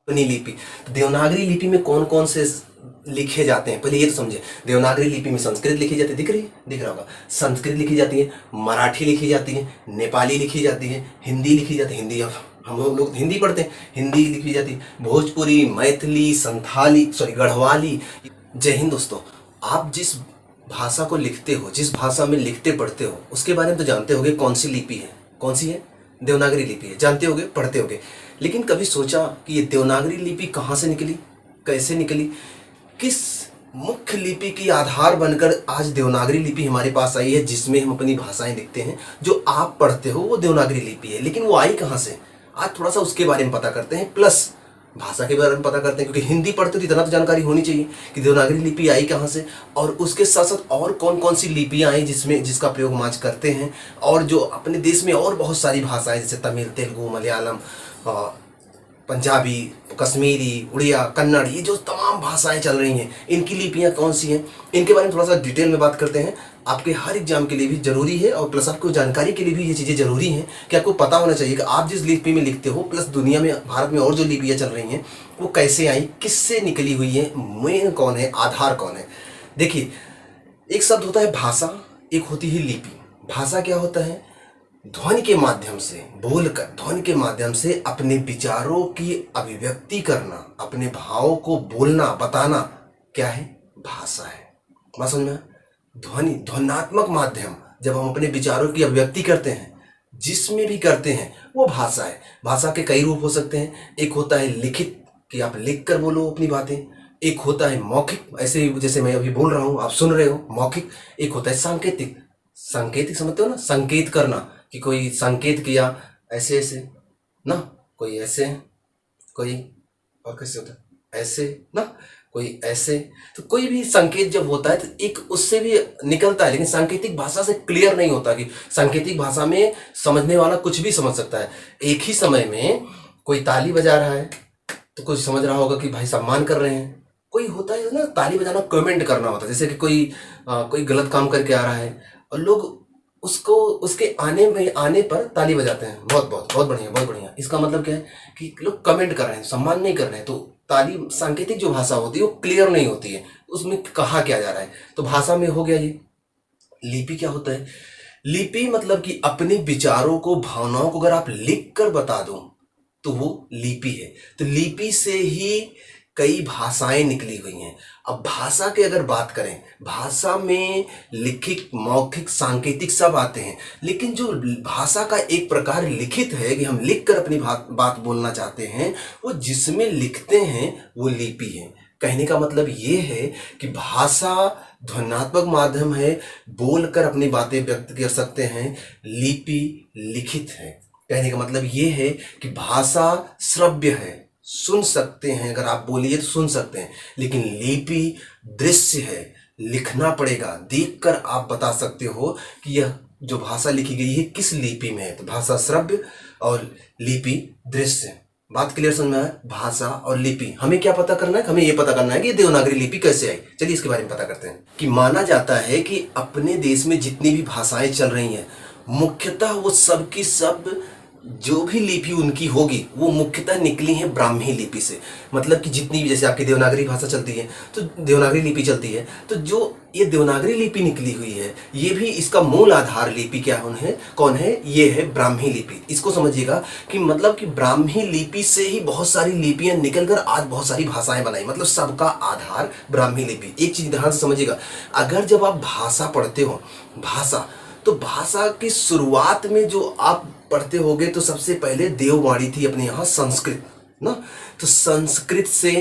अपनी लिपि। तो देवनागरी लिपि में कौन कौन से लिखे जाते हैं, पहले ये तो समझे। देवनागरी लिपि में संस्कृत लिखी जाती है, दिख रही है, दिख रहा होगा। संस्कृत लिखी जाती है, मराठी लिखी जाती है, नेपाली लिखी जाती है, हिंदी लिखी जाती है। हिंदी हम लोग हिंदी पढ़ते हैं, हिंदी लिखी जाती है, भोजपुरी, मैथिली, संथाली, सॉरी गढ़वाली। जय हिंद दोस्तों। आप जिस भाषा को लिखते हो, जिस भाषा में लिखते पढ़ते हो, उसके बारे में तो जानते होगे कौन सी लिपि है। कौन सी है? देवनागरी लिपि है, जानते होगे, पढ़ते होगे। लेकिन कभी सोचा कि ये देवनागरी लिपि कहाँ से निकली, कैसे निकली, किस मुख्य लिपि की आधार बनकर आज देवनागरी लिपि हमारे पास आई है, जिसमें हम अपनी भाषाएं लिखते हैं। जो आप पढ़ते हो वो देवनागरी लिपि है, लेकिन वो आई कहाँ से, आज थोड़ा सा उसके बारे में पता करते हैं, प्लस भाषा के बारे में पता करते हैं। क्योंकि हिंदी पढ़ते तो इतना तो जानकारी होनी चाहिए कि देवनागरी लिपि आई कहाँ से, और उसके साथ साथ और कौन कौन सी लिपियाँ आई जिसका प्रयोग हम आज करते हैं। और जो अपने देश में और बहुत सारी भाषाएं, जैसे तमिल, तेलुगु, मलयालम, पंजाबी, कश्मीरी, उड़िया, कन्नड़, ये जो तमाम भाषाएं चल रही हैं, इनकी लिपियां कौन सी हैं, इनके बारे में थोड़ा सा डिटेल में बात करते हैं। आपके हर एग्जाम के लिए भी जरूरी है, और प्लस आपको जानकारी के लिए भी ये चीज़ें जरूरी हैं कि आपको पता होना चाहिए कि आप जिस लिपि में लिखते हो, प्लस दुनिया में, भारत में और जो लिपियाँ चल रही हैं वो कैसे आई, किससे निकली हुई है, मेन कौन है, आधार कौन है। देखिए, एक शब्द होता है भाषा, एक होती है लिपि। भाषा क्या होता है? ध्वनि के माध्यम से बोलकर, ध्वनि के माध्यम से अपने विचारों की अभिव्यक्ति करना, अपने भावों को बोलना, बताना, क्या है? भाषा है। बात समझ में आया? ध्वनि, ध्वन्यात्मक माध्यम, जब हम अपने विचारों की अभिव्यक्ति करते हैं, जिसमें भी करते हैं, वो भाषा है। भाषा के कई रूप हो सकते हैं। एक होता है लिखित, कि आप लिख कर बोलो अपनी बातें। एक होता है मौखिक, ऐसे जैसे मैं अभी बोल रहा हूँ, आप सुन रहे हो, मौखिक। एक होता है सांकेतिक। सांकेतिक समझते हो ना, संकेत करना, कि कोई संकेत किया ऐसे ऐसे ना, कोई ऐसे, कोई और कैसे होता है ऐसे ना, कोई ऐसे। तो कोई भी संकेत जब होता है तो एक उससे भी निकलता है, लेकिन सांकेतिक भाषा से क्लियर नहीं होता। कि सांकेतिक भाषा में समझने वाला कुछ भी समझ सकता है। एक ही समय में कोई ताली बजा रहा है तो कोई समझ रहा होगा कि भाई सम्मान कर रहे हैं। कोई होता है ना, ताली बजाना कमेंट करना होता है, जैसे कि कोई गलत काम करके आ रहा है और लोग उसको, उसके आने पर ताली बजाते हैं, बहुत बहुत बहुत बढ़िया, बहुत बढ़िया। इसका मतलब क्या है कि लोग कमेंट कर रहे हैं, सम्मान नहीं कर रहे हैं। तो ताली, सांकेतिक जो भाषा होती है वो क्लियर नहीं होती है, उसमें कहा क्या जा रहा है। तो भाषा में हो गया ये। लिपि क्या होता है? लिपि मतलब कि अपने विचारों को, भावनाओं को अगर आप लिख कर बता दो तो वो लिपि है। तो लिपि से ही कई भाषाएं निकली हुई हैं। अब भाषा की अगर बात करें, भाषा में लिखित, मौखिक, सांकेतिक सब आते हैं, लेकिन जो भाषा का एक प्रकार लिखित है कि हम लिख कर अपनी बात बोलना चाहते हैं, वो जिसमें लिखते हैं वो लिपि है। कहने का मतलब ये है कि भाषा ध्वन्यात्मक माध्यम है, बोलकर अपनी बातें व्यक्त कर सकते हैं। लिपि लिखित है। कहने का मतलब ये है कि भाषा श्रव्य है, सुन सकते हैं, अगर आप बोलिए तो सुन सकते हैं। लेकिन लिपि दृश्य है, लिखना पड़ेगा, देखकर आप बता सकते हो कि यह जो भाषा लिखी गई है किस लिपि में है। तो भाषा श्रव्य और लिपि दृश्य। बात क्लियर समझ में आया? भाषा और लिपि, हमें क्या पता करना है? हमें यह पता करना है कि देवनागरी लिपि कैसे आई। चलिए इसके बारे में पता करते हैं। कि माना जाता है कि अपने देश में जितनी भी भाषाएं चल रही हैं, मुख्यतः वो सब की सब, जो भी लिपि उनकी होगी वो मुख्यतः निकली है ब्राह्मी लिपि से। मतलब कि जितनी भी, जैसे आपकी देवनागरी भाषा चलती है तो देवनागरी लिपि चलती है, तो जो ये देवनागरी लिपि निकली हुई है, ये भी इसका मूल आधार लिपि क्या है, कौन है? ये है ब्राह्मी लिपि। इसको समझिएगा कि मतलब कि ब्राह्मी लिपि से ही बहुत सारी लिपियां निकलकर आज बहुत सारी भाषाएं बनाई, मतलब सबका आधार ब्राह्मी लिपि। एक चीज ध्यान से समझिएगा, अगर जब आप भाषा पढ़ते हो, भाषा, तो भाषा की शुरुआत में जो आप पढ़ते होगे तो सबसे पहले देववाणी थी अपने यहाँ, संस्कृत ना। तो संस्कृत से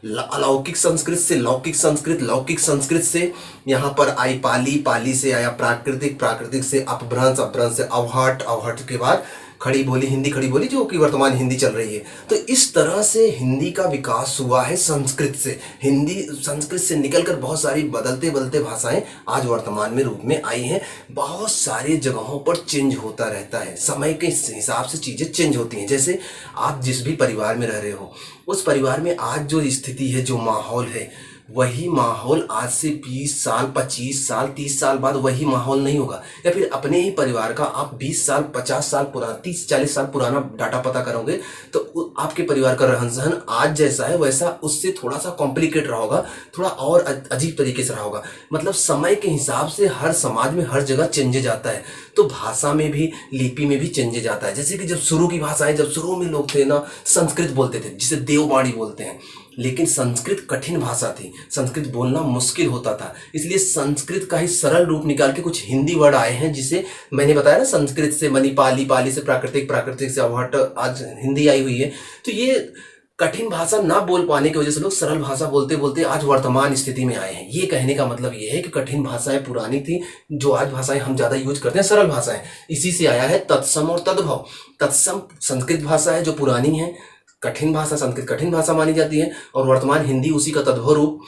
अलौकिक संस्कृत से लौकिक संस्कृत, लौकिक संस्कृत से यहाँ पर आई पाली, पाली से आया प्राकृतिक, प्राकृतिक से अपभ्रंश, अपभ्रंश से अवहट, अवहट के बाद खड़ी बोली, हिंदी खड़ी बोली, जो कि वर्तमान हिंदी चल रही है। तो इस तरह से हिंदी का विकास हुआ है संस्कृत से। हिंदी संस्कृत से निकलकर बहुत सारी बदलते बदलते भाषाएं आज वर्तमान में रूप में आई हैं। बहुत सारी जगहों पर चेंज होता रहता है, समय के हिसाब से चीज़ें चेंज होती हैं। जैसे आप जिस भी परिवार में रह रहे हो, उस परिवार में आज जो स्थिति है, जो माहौल है, वही माहौल आज से 20 साल, 25 साल, 30 साल बाद वही माहौल नहीं होगा। या फिर अपने ही परिवार का आप 20 साल, 50 साल पुराना, 30-40 साल पुराना डाटा पता करोगे तो आपके परिवार का रहन सहन आज जैसा है वैसा उससे थोड़ा सा कॉम्प्लिकेट रहा होगा, थोड़ा और अजीब तरीके से रहा होगा। मतलब समय के हिसाब से हर समाज में हर जगह चेंजेज आता है, तो भाषा में भी, लिपि में भी चेंजेज आता है। जैसे कि जब शुरू की भाषाएं, जब शुरू में लोग थे ना, संस्कृत बोलते थे जिसे देववाणी बोलते हैं, लेकिन संस्कृत कठिन भाषा थी, संस्कृत बोलना मुश्किल होता था, इसलिए संस्कृत का ही सरल रूप निकाल के कुछ हिंदी वर्ड आए हैं, जिसे मैंने बताया ना, संस्कृत से मणिपाली, पाली से प्राकृतिक, प्राकृतिक से अवहट, आज हिंदी आई हुई है। तो ये कठिन भाषा ना बोल पाने की वजह से लोग सरल भाषा बोलते बोलते आज वर्तमान स्थिति में आए हैं। ये कहने का मतलब ये है कि कठिन भाषाएं पुरानी थी, जो आज भाषाएं हम ज्यादा यूज करते हैं सरल भाषाएं। इसी से आया है तत्सम और तद्भव। तत्सम संस्कृत भाषा है जो पुरानी है, कठिन भाषा संस्कृत कठिन भाषा मानी जाती है, और वर्तमान हिंदी उसी का तद्भव रूप।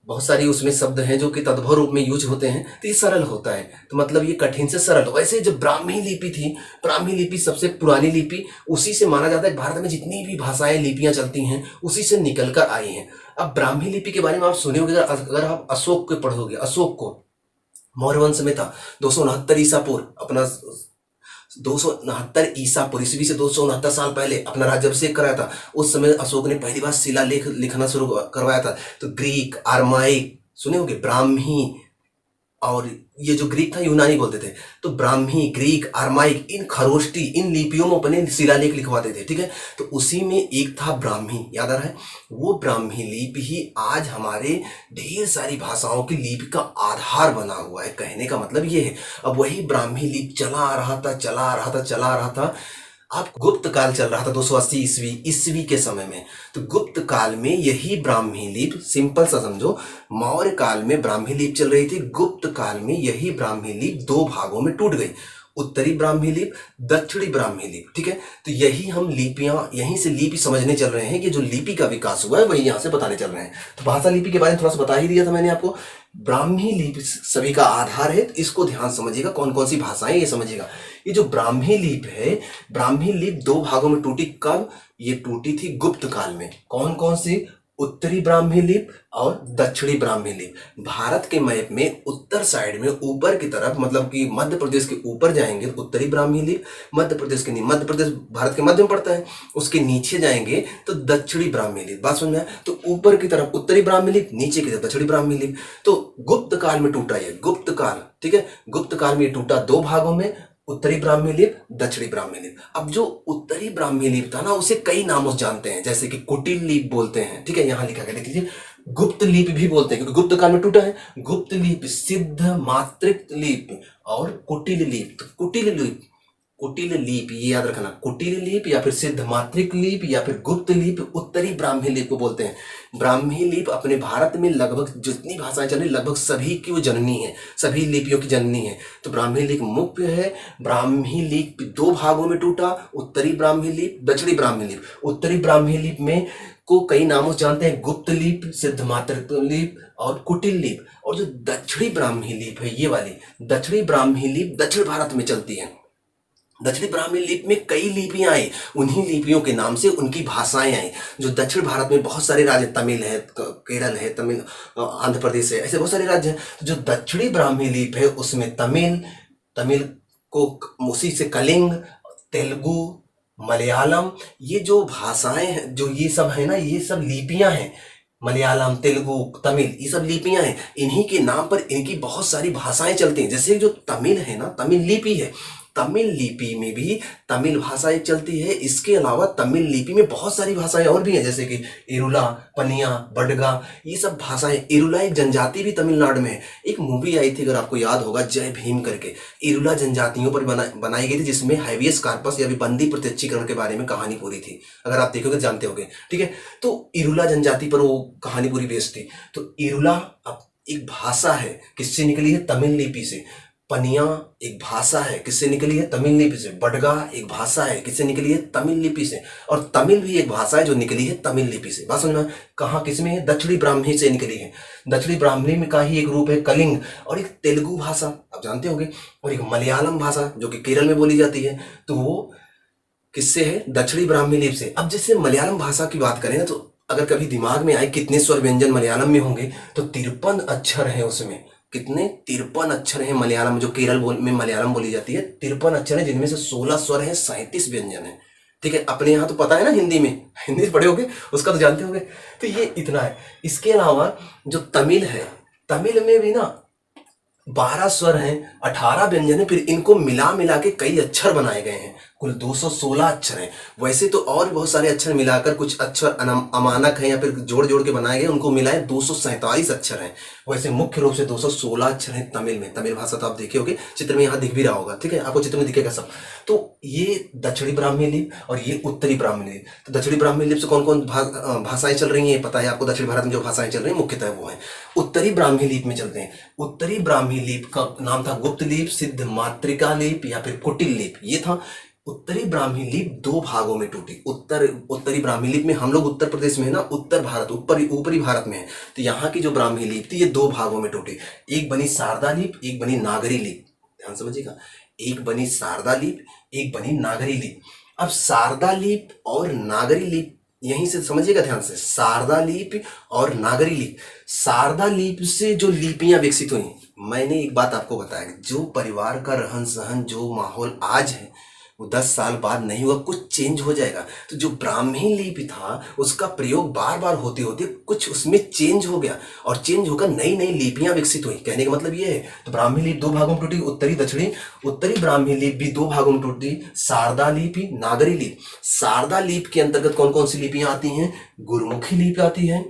बहुत सारी उसमें शब्द हैं जो कि तद्भव रूप में यूज होते हैं, तो ये सरल होता है। तो मतलब ये कठिन से सरल। वैसे जो ब्राह्मी लिपि थी, ब्राह्मी लिपि सबसे पुरानी लिपि, उसी से माना जाता है भारत में जितनी भी भाषाएं, लिपियां चलती हैं उसी से निकल कर आई हैं। अब ब्राह्मी लिपि के बारे में आप सुने होंगे, अगर आप अशोक को पढ़ोगे, अशोक को मौर्य वंश में था, 269 ईसा पूर्व, अपना 269 ईसा पूर्व, ईस्वी से 269 साल पहले अपना राज्य अभिषेक कराया था। उस समय अशोक ने पहली बार शिलालेख लिखना शुरू करवाया था। तो ग्रीक, आर्माइक सुने होंगे, ब्राह्मी, और ये जो ग्रीक था यूनानी बोलते थे, तो ब्राह्मी, ग्रीक, आर्माइक, इन खरोष्टी, इन लिपियों में अपने शिलालेख लिखवाते थे, ठीक है। तो उसी में एक था ब्राह्मी, याद आ रहा है? वो ब्राह्मी लिपि ही आज हमारे ढेर सारी भाषाओं की लिपि का आधार बना हुआ है। कहने का मतलब ये है, अब वही ब्राह्मी लिपि चला आ रहा था, चला आ रहा था, चला आ रहा था। अब गुप्त काल चल रहा था 280 ईस्वी के समय में। तो गुप्त काल में यही ब्राह्मी लिपि, सिंपल सा समझो, मौर्य काल में ब्राह्मी लिपि चल रही थी, गुप्त काल में यही ब्राह्मी लिपि दो भागों में टूट गई, उत्तरी ब्राह्मी लिपि, दक्षिणी ब्राह्मी लिपि, ठीक है। तो यही हम लिपियां, यहीं से लिपि समझने चल रहे हैं कि जो लिपि का विकास हुआ है वही यहां से बताने चल रहे हैं। तो भाषा लिपि के बारे में थोड़ा सा बता ही दिया था मैंने आपको। ब्राह्मी लिपि सभी का आधार है, तो इसको ध्यान समझिएगा, कौन कौन सी भाषाएं ये समझिएगा। ये जो ब्राह्मी लिपि है, ब्राह्मी लिपि दो भागों में टूटी। कब? ये टूटी थी गुप्त काल में। कौन कौन सी? उत्तरी ब्राह्मी लिपि और दक्षिणी ब्राह्मी लिपि। भारत के मैप में उत्तर साइड में ऊपर की तरफ, मतलब कि मध्य प्रदेश के ऊपर जाएंगे तो उत्तरी ब्राह्मी लिपि, मध्य प्रदेश के, मध्य प्रदेश भारत के मध्य में पड़ता है, उसके नीचे जाएंगे तो दक्षिणी ब्राह्मी लिपि। बात समझ में आया? तो ऊपर की तरफ उत्तरी ब्राह्मी लिपि, नीचे की तरफ दक्षिणी ब्राह्मी लिपि। तो गुप्त काल में टूटा ये, गुप्त काल, ठीक है। गुप्त काल में टूटा दो भागों में, उत्तरी ब्राह्मी लिपि, दक्षिणी ब्राह्मी लिपि। अब जो उत्तरी ब्राह्मी लिपि था ना, उसे कई नामों से जानते हैं, जैसे कि कुटिल लिपि बोलते हैं, ठीक है, यहां लिखा गया, देख लीजिए। गुप्त लिपि भी बोलते हैं क्योंकि गुप्त काल में टूटा है। गुप्त लिपि, सिद्ध मात्रिक लिपि और कुटिल लिपि। तो कुटिल लिपि, कुटिल लिपि ये याद रखना, कुटिल लिपि या फिर सिद्ध मात्रिक लिपि या फिर गुप्त लिपि उत्तरी ब्राह्मी लिपि को बोलते हैं। ब्राह्मी लिपि अपने भारत में लगभग जितनी भाषाएं चल रही, लगभग सभी की वो जननी है, सभी लिपियों की जननी है। तो ब्राह्मी लिपि मुख्य है। ब्राह्मी लिपि दो भागों में टूटा, उत्तरी ब्राह्मी लिपि, दक्षिणी ब्राह्मी लिपि। उत्तरी ब्राह्मी लिपि में को कई नामों से जानते हैं, गुप्त लिपि, सिद्ध मात्रिक लिपि और कुटिल लिपि। और जो दक्षिणी ब्राह्मी लिपि है, ये वाली दक्षिणी ब्राह्मी लिपि दक्षिण भारत में चलती है। दक्षिणी ब्राह्मी लिपि में कई लिपियां आई, उन्हीं लिपियों के नाम से उनकी भाषाएं आई। जो दक्षिण भारत में बहुत सारे राज्य, तमिल है, केरल है, तमिल, आंध्र प्रदेश है, ऐसे बहुत सारे राज्य हैं। जो दक्षिणी ब्राह्मी लिपि है उसमें तमिल को उसी से कलिंग, तेलुगु, मलयालम, ये जो भाषाएं हैं, जो ये सब है ना, ये सब लिपियां हैं। मलयालम, तेलुगु, तमिल, ये सब लिपियां हैं। इन्हीं के नाम पर इनकी बहुत सारी भाषाएं चलती हैं। जैसे जो तमिल है ना, तमिल लिपि है, तमिल लिपि में भी तमिल भाषा एक चलती है। इसके अलावा तमिल लिपि में बहुत सारी भाषाएं और भी हैं, जैसे कि इरुला, पनिया, बडगा, ये सब भाषाएं। इरुला एक जनजाति भी तमिलनाडु में है। एक मूवी आई थी, अगर आपको याद होगा, जय भीम करके, इरुला जनजातियों पर बनाई गई थी, जिसमें हैवियस कार्पस या बंदी प्रत्यक्षीकरण के बारे में कहानी पूरी थी। अगर आप देखोगे जानते होगे, ठीक है। तो इरुला जनजाति पर वो कहानी पूरी बेस्ड थी। तो इरुला अब एक भाषा है, किससे निकली है? तमिल लिपि से। पनिया एक भाषा है, किससे निकली है? तमिल लिपि से। बडगा एक भाषा है, किससे निकली है? तमिल लिपि से। और तमिल भी एक भाषा है जो निकली है तमिल लिपि से। बात समझ में? कहाँ, किसमें है? दक्षिणी ब्राह्मी से निकली है। दक्षिणी ब्राह्मी में का ही एक रूप है कलिंग, और एक तेलुगु भाषा आप जानते होंगे, और एक मलयालम भाषा जो कि केरल में बोली जाती है। तो वो किससे है? दक्षिणी ब्राह्मी लिपि से। अब जैसे मलयालम भाषा की बात करें ना, तो अगर कभी दिमाग में आए कितने स्वर व्यंजन मलयालम में होंगे, तो 53 अक्षर हैं उसमें। कितने? 53 अक्षर हैं मलयालम जो में मलयालम बोली जाती है। 53 अक्षर हैं, जिनमें से 16 स्वर हैं, 37 व्यंजन है। ठीक है, अपने यहाँ तो पता है ना, हिंदी में, हिंदी पढ़े होगे, उसका तो जानते होगे। तो ये इतना है। इसके अलावा जो तमिल है, तमिल में भी ना 12 स्वर हैं, 18 व्यंजन है, फिर इनको मिला मिला के कई अक्षर बनाए गए हैं। कुल 216 अक्षर हैं। वैसे तो और भी बहुत सारे अक्षर मिलाकर कुछ अक्षर अमानक हैं या फिर जोड़ जोड़ के बनाए गए, उनको मिलाए 247 अक्षर हैं। वैसे मुख्य रूप से 216 अक्षर हैं तमिल में। तमिल भाषा तो आप देखे होगे, चित्र में यहाँ दिख भी रहा होगा। ठीक है, आपको चित्र में दिखेगा सब। तो ये दक्षिणी ब्राह्मी लिपि और ये उत्तरी ब्राह्मी लिपि। तो दक्षिणी ब्राह्मी लिपि से कौन कौन भाषाएं चल रही हैं पता है आपको? दक्षिण भारत में जो भाषाएं चल रही हैं मुख्यतः वो हैं। उत्तरी ब्राह्मी लिपि में चलते हैं। उत्तरी ब्राह्मी लिपि का नाम था गुप्त लिपि, सिद्ध मातृका लिपि या फिर कुटिल लिपि। ये था उत्तरी ब्राह्मी लिपि। 2 भागों में टूटी। उत्तरी ब्राह्मी लिपि में हम लोग उत्तर प्रदेश में है ना, उत्तर भारत, ऊपरी भारत में है। तो यहाँ की जो ब्राह्मी लिपि थी, ये 2 भागों में टूटी। एक बनी शारदा लिपि, एक बनी नागरी लिपि। ध्यान समझिएगा, एक बनी शारदा लिपि, एक बनी नागरी लिपि। अब शारदा लिपि और नागरी लिपि, यहीं से समझिएगा ध्यान से, शारदा लिपि और नागरी लिपि। शारदा लिपि से जो लिपियां विकसित हुई, मैंने एक बात आपको बताया, जो परिवार का रहन सहन, जो माहौल आज है, वो 10 साल बाद नहीं हुआ, कुछ चेंज हो जाएगा। तो जो ब्राह्मी लिपि था, उसका प्रयोग बार बार होते होते कुछ उसमें चेंज हो गया, और चेंज होकर नई नई लिपियां विकसित हुई। कहने का मतलब ये है। तो ब्राह्मी लिपि 2 भागों में टूटी, उत्तरी दक्षिणी। उत्तरी ब्राह्मी लिपि भी 2 भागों में टूटी, शारदा लिपि, नागरी लिपि। शारदा लिपि के अंतर्गत कौन कौन सी लिपियां आती हैं? गुरुमुखी लिपि आती है,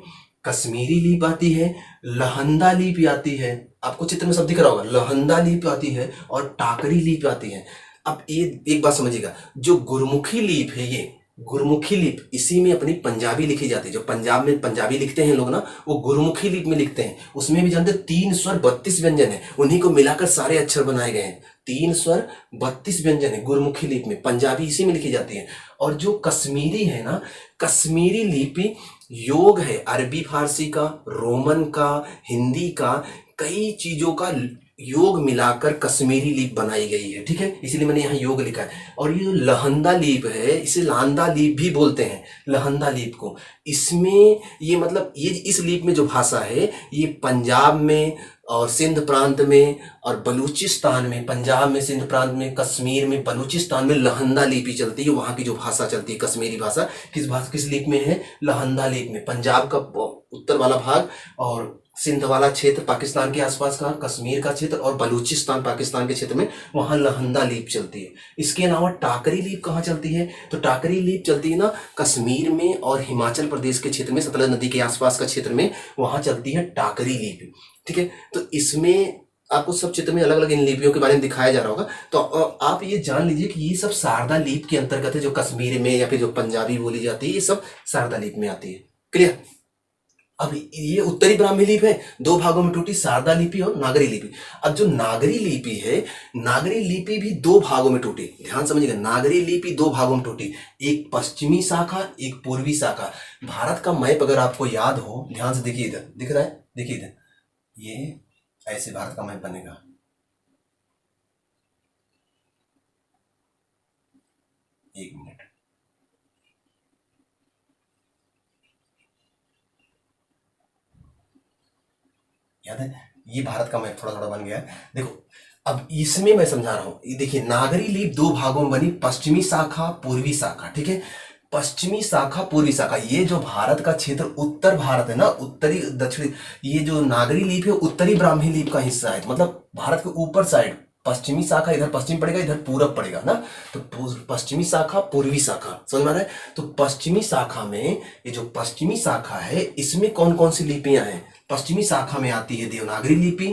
कश्मीरी लिपि आती है, लहंदा लिपि आती है। आपको चित्र में सब दिख रहा होगा। लहंदा लिपि आती है और टाकरी लिपि आती है। अब ये एक बात समझिएगा, जो गुरमुखी लिपि है, ये गुरमुखी लिपि, इसी में अपनी पंजाबी लिखी जाती है। जो पंजाब में पंजाबी लिखते हैं लोग ना, वो गुरमुखी लिपि में लिखते हैं। उसमें भी जानते 3 स्वर 32 व्यंजन है, उन्हीं को मिलाकर सारे अक्षर बनाए गए हैं। 3 स्वर 32 व्यंजन है गुरमुखी लिपि में, पंजाबी इसी में लिखी जाती है। और जो कश्मीरी है ना, कश्मीरी लिपि योग है, अरबी फारसी का, रोमन का, हिंदी का, कई चीजों का योग मिलाकर कश्मीरी लिपि बनाई गई है। ठीक है, इसीलिए मैंने यहाँ योग लिखा है। और ये जो लहंदा लिपि है, इसे लांदा लिपि भी बोलते हैं, लहंदा लिपि को। इसमें ये मतलब ये इस लिपि में जो भाषा है, ये पंजाब में और सिंध प्रांत में और बलूचिस्तान में, पंजाब में, सिंध प्रांत में, कश्मीर में, बलूचिस्तान में लहंदा लिपि चलती है। वहाँ की जो भाषा चलती है कश्मीरी भाषा, किस लिपि में है? लहंदा लिपि में। पंजाब का उत्तर वाला भाग और सिंध वाला क्षेत्र पाकिस्तान के आसपास का, कश्मीर का क्षेत्र और बलूचिस्तान पाकिस्तान के क्षेत्र में, वहां लहंदा लिपि चलती है। इसके अलावा टाकरी लिपि कहाँ चलती है? तो टाकरी लिपि चलती है ना कश्मीर में और हिमाचल प्रदेश के क्षेत्र में, सतलज नदी के आसपास का क्षेत्र में, वहां चलती है टाकरी लिपि। ठीक है, तो इसमें आपको सब चित्र में अलग अलग इन लिपियों के बारे में दिखाया जा रहा होगा। तो आप ये जान लीजिए कि ये सब शारदा लिपि के अंतर्गत है। जो कश्मीर में या फिर जो पंजाबी बोली जाती है, ये सब शारदा लिपि में आती है। क्लियर? अब ये उत्तरी ब्राह्मी लिपि है, 2 भागों में टूटी, शारदा लिपि और नागरी लिपि। अब जो नागरी लिपि है, नागरी लिपि भी 2 भागों में टूटी। ध्यान समझिएगा, नागरी लिपि 2 भागों में टूटी, एक पश्चिमी शाखा, एक पूर्वी शाखा। भारत का मैप अगर आपको याद हो, ध्यान से देखिए, इधर दिख रहा है, देखिए इधर, ये ऐसे भारत का मैप बनेगा। एक मिनट, याद है? ये भारत का मैप थोड़ा थोड़ा बन गया है। देखो, अब इसमें मैं समझा रहा हूं, ये देखिए, नागरी लिपि 2 भागों में बनी, पश्चिमी शाखा, पूर्वी शाखा। ठीक है, पश्चिमी शाखा, पूर्वी शाखा। ये जो भारत का क्षेत्र उत्तर भारत है ना, उत्तरी दक्षिणी, ये जो नागरी लिपि है उत्तरी ब्राह्मी लिपि का हिस्सा है। मतलब भारत के ऊपर साइड पश्चिमी शाखा, इधर पश्चिम पड़ेगा, इधर पूरब पड़ेगा ना। तो पश्चिमी शाखा, पूर्वी शाखा, समझ में आ रहा है? तो पश्चिमी शाखा में, ये जो पश्चिमी शाखा है, इसमें कौन कौन सी लिपियां हैं? पश्चिमी शाखा में आती है देवनागरी लिपि,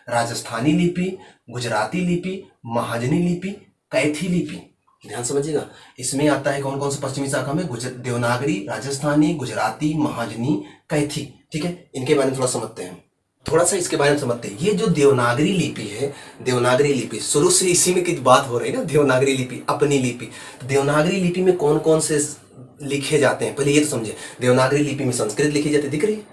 राजस्थानी लिपि, गुजराती लिपि, महाजनी लिपि, कैथी लिपि। ध्यान समझिएगा, इसमें आता है कौन कौन सा पश्चिमी शाखा में? देवनागरी, राजस्थानी, गुजराती, महाजनी, कैथी। ठीक है, इनके बारे में थोड़ा समझते हैं, थोड़ा सा इसके बारे में समझते हैं। ये जो देवनागरी लिपि है, देवनागरी लिपि शुरू से इसी में की बात हो रही है ना, देवनागरी लिपि, अपनी लिपि। तो देवनागरी लिपि में कौन कौन से लिखे जाते हैं, पहले ये तो समझे। देवनागरी लिपि में संस्कृत लिखी जाती है,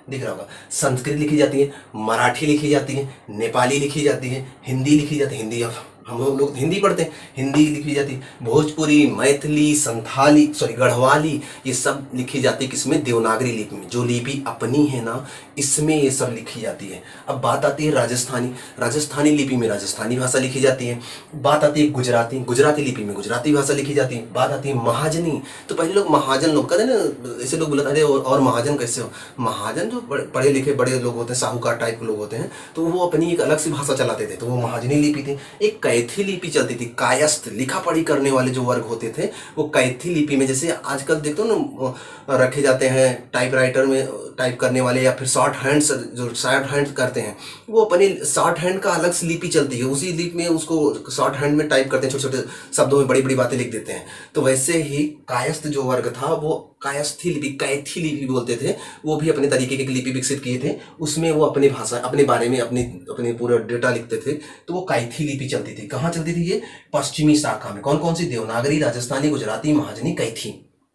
दिख रहा होगा, संस्कृत लिखी जाती है, मराठी लिखी जाती है, नेपाली लिखी जाती है, हिंदी लिखी जाती है। हिंदी हम लोग हिंदी पढ़ते हैं, हिंदी लिखी जाती है। भोजपुरी, मैथिली, संथाली, सॉरी गढ़वाली, ये सब लिखी जाती है किसमें? देवनागरी लिपि में। जो लिपि अपनी है ना, इसमें ये सब लिखी जाती है। अब बात आती है राजस्थानी, राजस्थानी लिपि में राजस्थानी भाषा लिखी जाती है। बात आती है गुजराती, गुजराती लिपि में गुजराती भाषा लिखी जाती है। बात आती है महाजनी, तो पहले लोग महाजन लोग कहते हैं ना, ऐसे लोग बोलते, अरे और महाजन कैसे हो? महाजन जो पढ़े लिखे बड़े लोग होते हैं, साहूकार टाइप के लोग होते हैं, तो वो अपनी एक अलग सी भाषा चलाते थे, तो वो महाजनी लिपि थी। एक कैथी लिपि चलती थी, कायस्थ लिखा पढ़ी करने वाले जो वर्ग होते थे, वो कैथी लिपि में, जैसे आजकल देखते हो ना रखे जाते हैं टाइपराइटर में टाइप करने वाले, या फिर शॉर्ट हैंड जो शॉर्ट हैंड करते हैं, वो अपनी शॉर्ट हैंड का अलग से लिपि चलती है, उसी लिपि में उसको शॉर्ट हैंड में टाइप करते हैं, छोटे छोटे शब्दों में बड़ी बड़ी बातें लिख देते हैं। तो वैसे ही कायस्थ जो वर्ग था, वो कायस्थी लिपि, कैथी लिपि बोलते थे, वो भी अपने तरीके की लिपि विकसित किए थे। उसमें वो अपनी भाषा, अपने बारे में अपने पूरा डेटा लिखते थे, तो वो कैथी लिपि चलती थी। कहाँ चलती थी ये? पश्चिमी शाखा में। कौन कौन सी? देवनागरी, राजस्थानी, गुजराती, महाजनी, कैथी।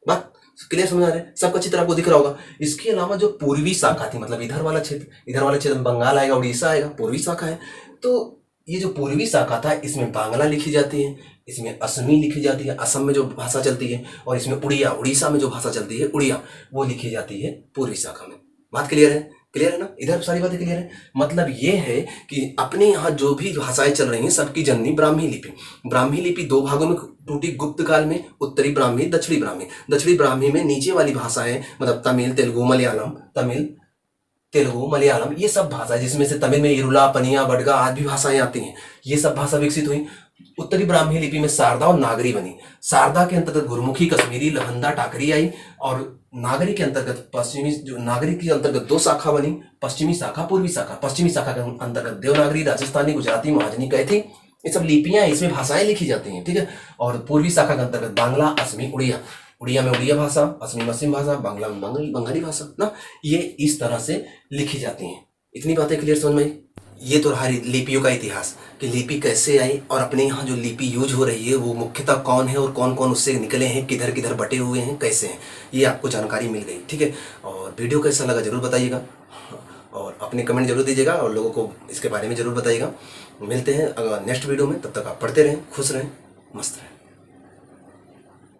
बात क्लियर समझ आ रहा है? सबका चित्र आपको दिख रहा होगा। इसके अलावा जो पूर्वी शाखा थी, मतलब इधर वाला क्षेत्र में बंगाल आएगा, उड़ीसा आएगा, पूर्वी शाखा है। तो ये जो पूर्वी शाखा था, इसमें बांग्ला लिखी जाती है, इसमें असमी लिखी जाती है, असम में जो भाषा चलती है, और इसमें उड़िया, उड़ीसा में जो भाषा चलती है उड़िया, वो लिखी जाती है पूर्वी शाखा में। बात क्लियर है? क्लियर है ना? इधर सारी बातें क्लियर है। मतलब ये है कि अपने यहाँ जो भी भाषाएं चल रही हैं, सबकी जननी ब्राह्मी लिपि। ब्राह्मी लिपि दो भागों में टूटी गुप्त काल में, उत्तरी ब्राह्मी, दक्षिणी ब्राह्मी। दक्षिणी ब्राह्मी में नीचे वाली भाषाएं, मतलब तमिल, तेलुगु, मलयालम, ये सब भाषा, जिसमें से तमिल में इरुला, पनिया, बडगा आदि भी भाषाएं आती हैं, ये सब भाषा विकसित हुई। उत्तरी ब्राह्मी लिपि में शारदा और नागरी बनी। शारदा के अंतर्गत गुरुमुखी, कश्मीरी, लहंदा, टाकरी आई, और नागरी के अंतर्गत नागरी के अंतर्गत दो शाखा बनी, पश्चिमी शाखा, पूर्वी शाखा। पश्चिमी शाखा के अंतर्गत देवनागरी, राजस्थानी, गुजराती, महाजनी, कैथी, ये सब लिपियां, इसमें भाषाएं लिखी जाती हैं, ठीक है। और पूर्वी शाखा के अंतर्गत बांग्ला, असमी, उड़िया। उड़िया में उड़िया भाषा, असमी मसीम भाषा, बांग्ला में बंगाली भाषा ना, ये इस तरह से लिखी जाती हैं। इतनी बातें क्लियर समझ में आई? ये तो रहा लिपियों का इतिहास, कि लिपि कैसे आई, और अपने यहाँ जो लिपि यूज हो रही है वो मुख्यतः कौन है, और कौन कौन उससे निकले हैं, किधर किधर बटे हुए हैं, कैसे हैं, ये आपको जानकारी मिल गई, ठीक है। और वीडियो कैसा लगा जरूर बताइएगा, और अपने कमेंट जरूर दीजिएगा, और लोगों को इसके बारे में जरूर बताइएगा। मिलते हैं नेक्स्ट वीडियो में, तब तक आप पढ़ते रहें, खुश रहें, मस्त रहें।